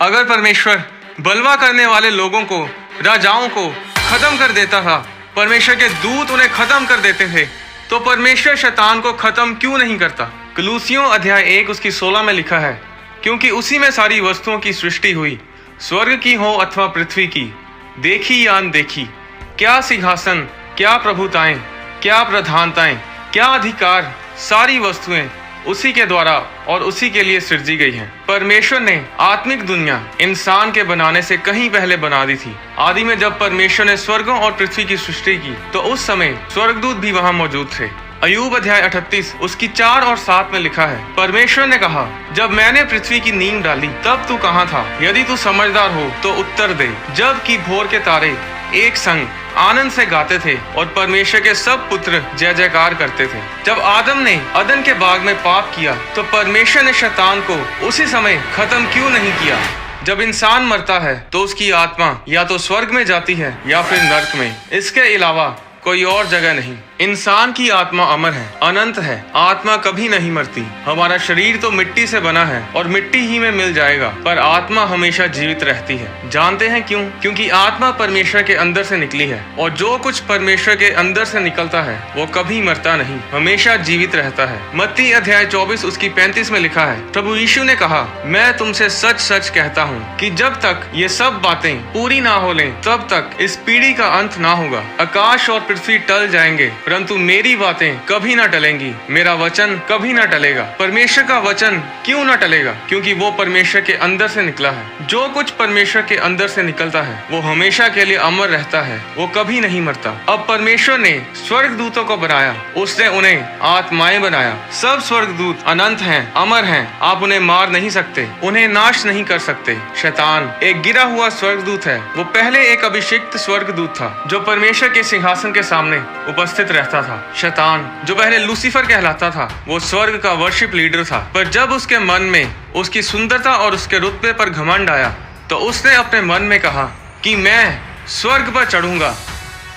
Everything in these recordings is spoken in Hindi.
अगर परमेश्वर बलवा करने वाले लोगों को, राजाओं को खत्म कर देता था, परमेश्वर के दूत उन्हें खत्म कर देते थे, तो परमेश्वर शैतान को खत्म क्यों नहीं करता? कलूसियों अध्याय 1 उसकी 16 में लिखा है, क्योंकि उसी में सारी वस्तुओं की सृष्टि हुई, स्वर्ग की हो अथवा पृथ्वी की, देखी या अनदेखी, क्या सिंहासन, क्या प्रभुताएं, क्या प्रधानताएं, क्या अधिकार, सारी वस्तुएं उसी के द्वारा और उसी के लिए सृजी गई हैं। परमेश्वर ने आत्मिक दुनिया इंसान के बनाने से कहीं पहले बना दी थी। आदि में जब परमेश्वर ने स्वर्गों और पृथ्वी की सृष्टि की, तो उस समय स्वर्गदूत भी वहां मौजूद थे। अय्यूब अध्याय 38 उसकी 4 और 7 में लिखा है, परमेश्वर ने कहा, जब मैंने पृथ्वी की नींव डाली तब तू कहाँ था? यदि तू समझदार हो तो उत्तर दे। जब कि भोर के तारे एक संग आनंद से गाते थे और परमेश्वर के सब पुत्र जय जयकार करते थे। जब आदम ने अदन के बाग में पाप किया, तो परमेश्वर ने शैतान को उसी समय खत्म क्यों नहीं किया? जब इंसान मरता है तो उसकी आत्मा या तो स्वर्ग में जाती है या फिर नरक में, इसके अलावा कोई और जगह नहीं। इंसान की आत्मा अमर है, अनंत है, आत्मा कभी नहीं मरती। हमारा शरीर तो मिट्टी से बना है और मिट्टी ही में मिल जाएगा, पर आत्मा हमेशा जीवित रहती है। जानते हैं क्यों? क्योंकि आत्मा परमेश्वर के अंदर से निकली है, और जो कुछ परमेश्वर के अंदर से निकलता है वो कभी मरता नहीं, हमेशा जीवित रहता है। मत्ती अध्याय 24 उसकी 35 में लिखा है, प्रभु यीशु ने कहा, मैं तुमसे सच सच कहता हूँ कि जब तक ये सब बातें पूरी ना हो लें, तब तक इस पीढ़ी का अंत ना होगा। आकाश और पृथ्वी टल जाएंगे, परंतु मेरी बातें कभी ना टलेंगी, मेरा वचन कभी ना टलेगा। परमेश्वर का वचन क्यों ना टलेगा? क्योंकि वो परमेश्वर के अंदर से निकला है। जो कुछ परमेश्वर के अंदर से निकलता है वो हमेशा के लिए अमर रहता है, वो कभी नहीं मरता। अब परमेश्वर ने स्वर्गदूतों को बनाया, उसने उन्हें आत्माएं बनाया। सब स्वर्गदूत अनंत हैं, अमर हैं, आप उन्हें मार नहीं सकते, उन्हें नाश नहीं कर सकते। शैतान एक गिरा हुआ स्वर्गदूत है। वो पहले एक अभिषिक्त स्वर्गदूत था जो परमेश्वर के सिंहासन के सामने उपस्थित रहता था। शैतान जो पहले लूसीफर कहलाता था, वो स्वर्ग का वर्शिप लीडर था, पर जब उसके मन में उसकी सुंदरता और उसके रुतबे पर घमंड आया, तो उसने अपने मन में कहा कि मैं स्वर्ग पर चढ़ूंगा,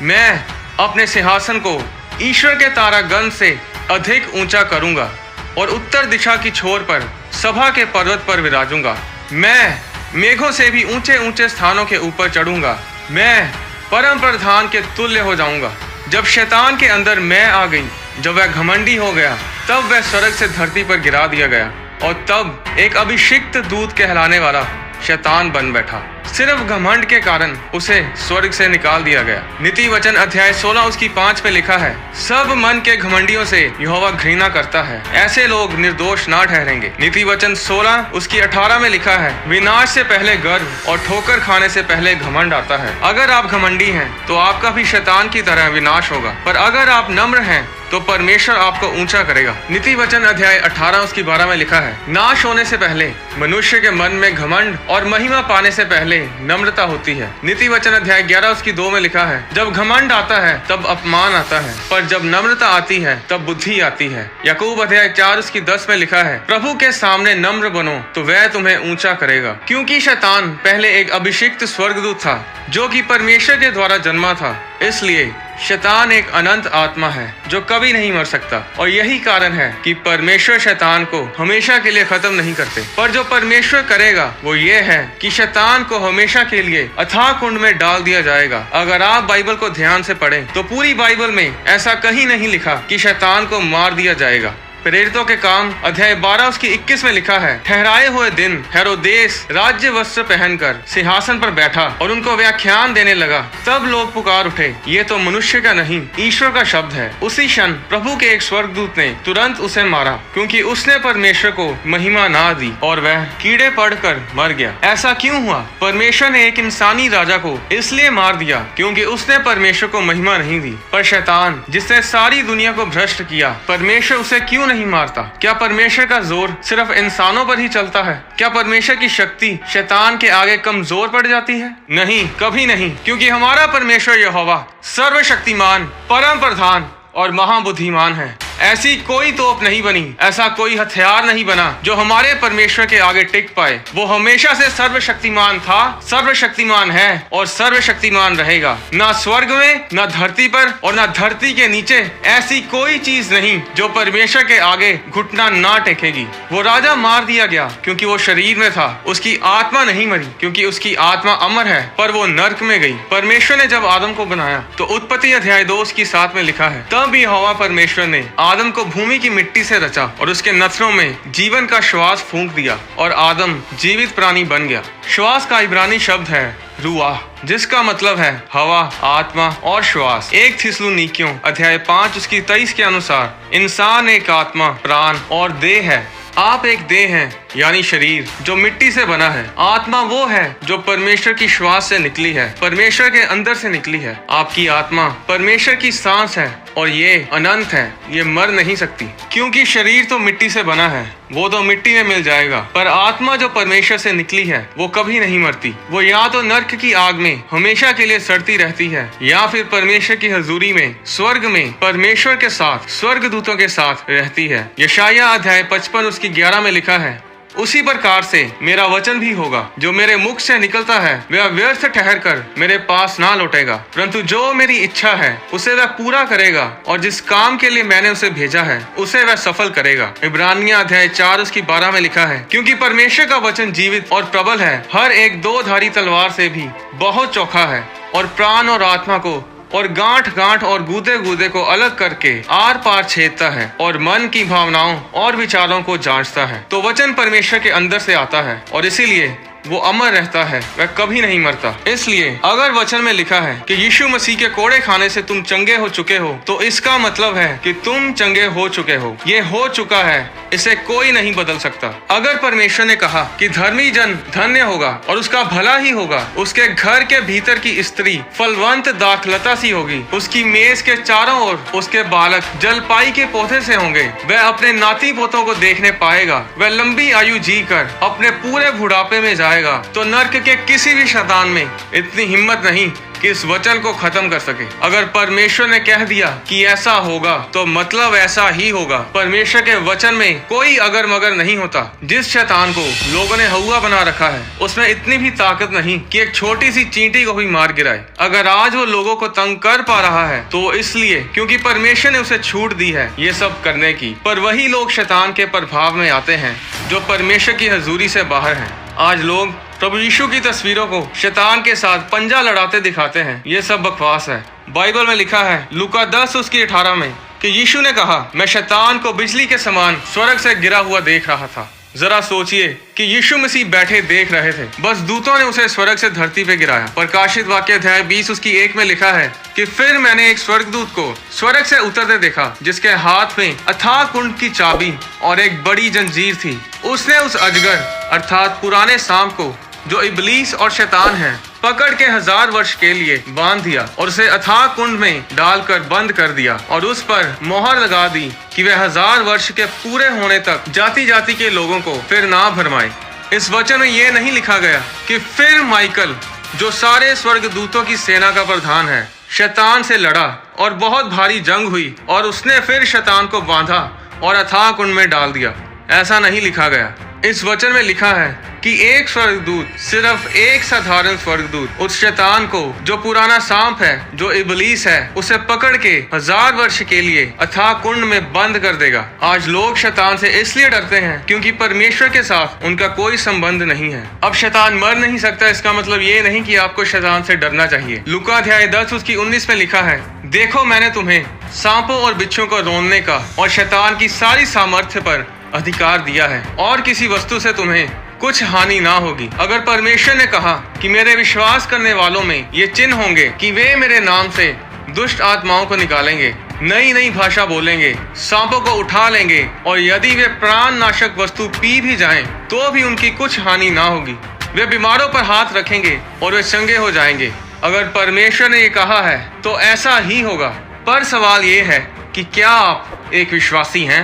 मैं अपने सिंहासन को ईश्वर के तारागण से अधिक ऊंचा करूंगा और उत्तर दिशा की छोर पर सभा के पर्वत पर विराजूंगा। मैं मेघों से भी ऊंचे ऊंचे स्थानों के ऊपर चढ़ूंगा, मैं परम प्रधान के तुल्य हो जाऊंगा। जब शैतान के अंदर मैं आ गई, जब वह घमंडी हो गया, तब वह स्वर्ग से धरती पर गिरा दिया गया, और तब एक अभिषिक्त दूत कहलाने वाला शैतान बन बैठा। सिर्फ घमंड के कारण उसे स्वर्ग से निकाल दिया गया। नीति वचन अध्याय 16 उसकी 5 में लिखा है, सब मन के घमंडियों से यहोवा घृणा करता है, ऐसे लोग निर्दोष ना ठहरेंगे। नीति वचन 16 उसकी 18 में लिखा है, विनाश से पहले गर्व और ठोकर खाने से पहले घमंड आता है। अगर आप घमंडी हैं तो आपका भी शैतान की तरह विनाश होगा, पर अगर आप नम्र हैं तो परमेश्वर आपको ऊंचा करेगा। नीति वचन अध्याय 18 उसकी 12 में लिखा है, नाश होने से पहले मनुष्य के मन में घमंड और महिमा पाने से पहले नम्रता होती है। नीति वचन अध्याय 11 उसकी 2 में लिखा है, जब घमंड आता है तब अपमान आता है, पर जब नम्रता आती है तब बुद्धि आती है। याकूब अध्याय 4 उसकी 10 में लिखा है, प्रभु के सामने नम्र बनो तो वह तुम्हें ऊंचा करेगा। क्योंकि शैतान पहले एक अभिषिक्त स्वर्गदूत था जो कि परमेश्वर के द्वारा जन्मा था, इसलिए शैतान एक अनंत आत्मा है जो कभी नहीं मर सकता, और यही कारण है कि परमेश्वर शैतान को हमेशा के लिए खत्म नहीं करते। पर जो परमेश्वर करेगा वो ये है कि शैतान को हमेशा के लिए अथाह कुंड में डाल दिया जाएगा। अगर आप बाइबल को ध्यान से पढ़ें तो पूरी बाइबल में ऐसा कहीं नहीं लिखा कि शैतान को मार दिया जाएगा। प्रेरितों के काम अध्याय 12 उसकी 21 में लिखा है, ठहराए हुए दिन हेरोदेस राज्य वस्त्र पहनकर सिंहासन पर बैठा और उनको व्याख्यान देने लगा। तब लोग पुकार उठे, ये तो मनुष्य का नहीं ईश्वर का शब्द है। उसी क्षण प्रभु के एक स्वर्गदूत ने तुरंत उसे मारा, क्योंकि उसने परमेश्वर को महिमा ना दी और वह कीड़े पड़कर मर गया। ऐसा क्यों हुआ? परमेश्वर ने एक इंसानी राजा को इसलिए मार दिया क्योंकि उसने परमेश्वर को महिमा नहीं दी। पर शैतान जिसने सारी दुनिया को भ्रष्ट किया, परमेश्वर उसे क्यों नहीं मारता? क्या परमेश्वर का जोर सिर्फ इंसानों पर ही चलता है? क्या परमेश्वर की शक्ति शैतान के आगे कमजोर पड़ जाती है? नहीं, कभी नहीं, क्योंकि हमारा परमेश्वर यहोवा सर्वशक्तिमान, परम प्रधान और महाबुद्धिमान है। ऐसी कोई तोप नहीं बनी, ऐसा कोई हथियार नहीं बना जो हमारे परमेश्वर के आगे टिक पाए। वो हमेशा से सर्वशक्तिमान था, सर्वशक्तिमान है और सर्वशक्तिमान रहेगा। ना स्वर्ग में, ना धरती पर और ना धरती के नीचे ऐसी कोई चीज नहीं जो परमेश्वर के आगे घुटना ना टेकेगी। वो राजा मार दिया गया क्योंकि वो शरीर में था, उसकी आत्मा नहीं मरी क्योंकि उसकी आत्मा अमर है, पर वो नर्क में गई। परमेश्वर ने जब आदम को बनाया तो उत्पत्ति अध्याय 2:7 में लिखा है, तब यहोवा परमेश्वर ने आदम को भूमि की मिट्टी से रचा और उसके नथनों में जीवन का श्वास फूंक दिया और आदम जीवित प्राणी बन गया। श्वास का इब्रानी शब्द है रूआह, जिसका मतलब है हवा, आत्मा और श्वास। 1 थिस्सलुनीकियों अध्याय 5:23 के अनुसार इंसान एक आत्मा, प्राण और देह है। आप एक देह हैं, यानी शरीर जो मिट्टी से बना है। आत्मा वो है जो परमेश्वर की श्वास से निकली है, परमेश्वर के अंदर से निकली है। आपकी आत्मा परमेश्वर की सांस है और ये अनंत है, ये मर नहीं सकती, क्योंकि शरीर तो मिट्टी से बना है, वो तो मिट्टी में मिल जाएगा। पर आत्मा जो परमेश्वर से निकली है वो कभी नहीं मरती। वो या तो नर्क की आग में हमेशा के लिए सड़ती रहती है या फिर परमेश्वर की हजूरी में स्वर्ग में परमेश्वर के साथ, स्वर्गदूतों के साथ रहती है। यशायाह अध्याय 55:11 में लिखा है, उसी प्रकार से मेरा वचन भी होगा जो मेरे मुख से निकलता है, वह व्यर्थ ठहर कर मेरे पास ना लौटेगा, परंतु जो मेरी इच्छा है उसे वह पूरा करेगा और जिस काम के लिए मैंने उसे भेजा है उसे वह सफल करेगा। इब्रानियें अध्याय 4:12 में लिखा है, क्योंकि परमेश्वर का वचन जीवित और प्रबल है, हर एक 2-धारी तलवार से भी बहुत चोखा है और प्राण और आत्मा को और गांठ गांठ और गूदे गूदे को अलग करके आर पार छेदता है और मन की भावनाओं और विचारों को जांचता है। तो वचन परमेश्वर के अंदर से आता है और इसीलिए वो अमर रहता है, वह कभी नहीं मरता। इसलिए अगर वचन में लिखा है कि यीशु मसीह के कोड़े खाने से तुम चंगे हो चुके हो, तो इसका मतलब है कि तुम चंगे हो चुके हो। ये हो चुका है, इसे कोई नहीं बदल सकता। अगर परमेश्वर ने कहा कि धर्मी जन धन्य होगा और उसका भला ही होगा, उसके घर के भीतर की स्त्री फलवंत दाखलता सी होगी, उसकी मेज के चारों ओर उसके बालक जलपाई के पौधे से होंगे, वह अपने नाती पोतों को देखने पाएगा, वह लंबी आयु जी कर अपने पूरे बुढ़ापे में जाएगा, तो नर्क के किसी भी शैतान में इतनी हिम्मत नहीं कि इस वचन को खत्म कर सके। अगर परमेश्वर ने कह दिया कि ऐसा होगा तो मतलब ऐसा ही होगा। परमेश्वर के वचन में कोई अगर मगर नहीं होता। जिस शैतान को लोगों ने हौवा बना रखा है उसमें इतनी भी ताकत नहीं कि एक छोटी सी चींटी को भी मार गिराए। अगर आज वो लोगों को तंग कर पा रहा है तो इसलिए क्योंकि परमेश्वर ने उसे छूट दी है ये सब करने की। पर वही लोग शैतान के प्रभाव में आते हैं जो परमेश्वर की हजूरी से बाहर हैं। आज लोग प्रभु यीशु की तस्वीरों को शैतान के साथ पंजा लड़ाते दिखाते हैं। ये सब बकवास है। बाइबल में लिखा है लूका 10:18 में कि यीशु ने कहा, मैं शैतान को बिजली के समान स्वर्ग से गिरा हुआ देख रहा था। जरा सोचिए कि यीशु मसीह बैठे देख रहे थे, बस दूतों ने उसे स्वर्ग से धरती पे गिराया। प्रकाशित वाक्य अध्याय 20:1 में लिखा है कि फिर मैंने एक स्वर्गदूत को स्वर्ग से उतरते देखा जिसके हाथ में अथाह कुंड की चाबी और एक बड़ी जंजीर थी। उसने उस अजगर अर्थात पुराने सांप को जो इबलीस और शैतान है पकड़ के 1000 वर्ष के लिए बांध दिया और उसे अथाह कुंड में डालकर बंद कर दिया और उस पर मोहर लगा दी कि वह 1000 वर्ष के पूरे होने तक जाति जाति के लोगों को फिर ना भरमाए। इस वचन में यह नहीं लिखा गया कि फिर माइकल जो सारे स्वर्गदूतों की सेना का प्रधान है शैतान से लड़ा और बहुत भारी जंग हुई और उसने फिर शैतान को बांधा और अथाह कुंड में डाल दिया। ऐसा नहीं लिखा गया। इस वचन में लिखा है कि एक स्वर्गदूत, सिर्फ एक साधारण स्वर्गदूत उस शैतान को जो पुराना सांप है, जो इबलीस है, उसे पकड़ के 1000 वर्ष के लिए अथाह कुंड में बंद कर देगा। आज लोग शैतान से इसलिए डरते हैं क्योंकि परमेश्वर के साथ उनका कोई संबंध नहीं है। अब शैतान मर नहीं सकता, इसका मतलब ये नहीं कि आपको शैतान से डरना चाहिए। लूका अध्याय 10:19 में लिखा है, देखो मैंने तुम्हें सांपों और बिच्छों को रोनने का और शैतान की सारी सामर्थ्य पर अधिकार दिया है और किसी वस्तु से तुम्हें कुछ हानि ना होगी। अगर परमेश्वर ने कहा कि मेरे विश्वास करने वालों में ये चिन्ह होंगे कि वे मेरे नाम से दुष्ट आत्माओं को निकालेंगे, नई नई भाषा बोलेंगे, सांपों को उठा लेंगे और यदि वे प्राण नाशक वस्तु पी भी जाएं तो भी उनकी कुछ हानि ना होगी, वे बीमारों पर हाथ रखेंगे और वे चंगे हो जाएंगे। अगर परमेश्वर ने ये कहा है तो ऐसा ही होगा। पर सवाल ये है कि क्या आप एक विश्वासी हैं?